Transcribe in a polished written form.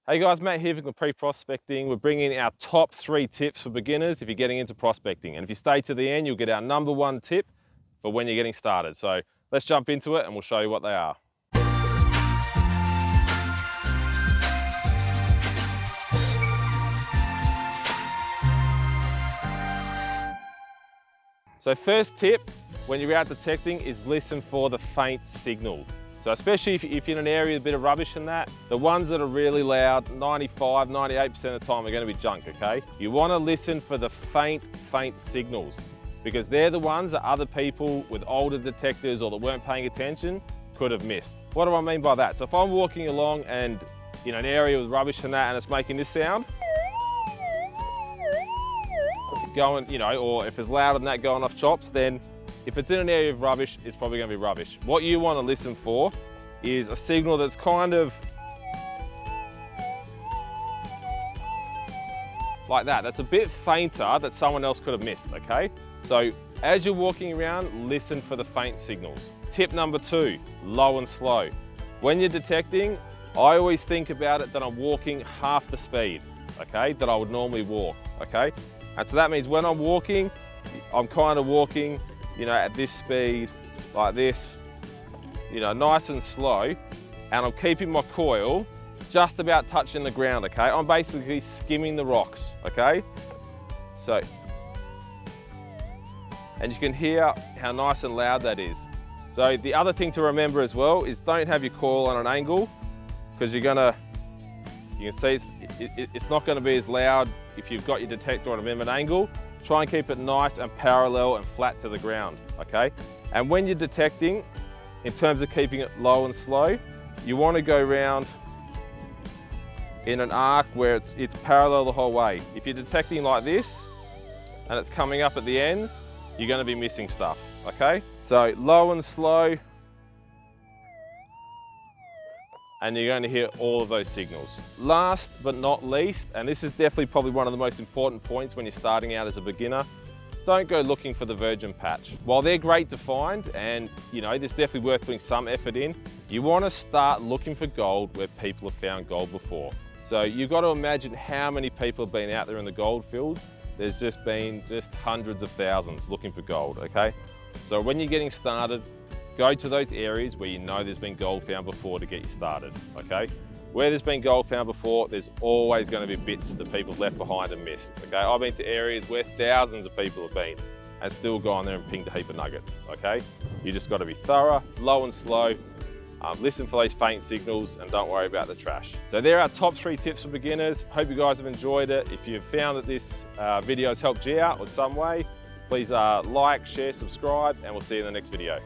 Hey guys, Matt here from Pre-Prospecting. We're bringing our top 3 tips for beginners if you're getting into prospecting. And if you stay to the end, you'll get our #1 tip for when you're getting started. So let's jump into it and we'll show you what they are. So first tip, when you're out detecting, is listen for the faint signal. So especially if you're in an area with a bit of rubbish in that, the ones that are really loud, 95, 98% of the time are going to be junk, okay? You want to listen for the faint signals, because they're the ones that other people with older detectors or that weren't paying attention could have missed. What do I mean by that? So if I'm walking along and in an area with rubbish in that and it's making this sound, going, or if it's louder than that going off chops, then if it's in an area of rubbish, it's probably going to be rubbish. What you want to listen for is a signal that's kind of like that. That's a bit fainter that someone else could have missed, okay? So as you're walking around, listen for the faint signals. Tip number 2, low and slow. When you're detecting, I always think about it that I'm walking half the speed, okay, that I would normally walk, okay? And so that means when I'm walking, I'm kind of walking, at this speed, like this, nice and slow, and I'm keeping my coil just about touching the ground, okay? I'm basically skimming the rocks, okay? So, and you can hear how nice and loud that is. So the other thing to remember as well is don't have your coil on an angle, because you can see it's not going to be as loud if you've got your detector on a minimum angle. Try and keep it nice and parallel and flat to the ground, okay? And when you're detecting, in terms of keeping it low and slow, you want to go round in an arc where it's parallel the whole way. If you're detecting like this and it's coming up at the ends, you're going to be missing stuff, okay? So low and slow, and you're going to hear all of those signals. Last but not least, and this is definitely probably one of the most important points when you're starting out as a beginner, don't go looking for the virgin patch. While they're great to find, and there's definitely worth putting some effort in, you want to start looking for gold where people have found gold before. So you've got to imagine how many people have been out there in the gold fields. There's just been hundreds of thousands looking for gold, okay? So when you're getting started, go to those areas where there's been gold found before to get you started, okay? Where there's been gold found before, there's always going to be bits that people have left behind and missed, okay? I've been to areas where thousands of people have been and still gone there and pinged a heap of nuggets, okay? You just got to be thorough, low and slow, listen for those faint signals, and don't worry about the trash. So there are our top 3 tips for beginners. Hope you guys have enjoyed it. If you've found that this video has helped you out in some way, please like, share, subscribe, and we'll see you in the next video.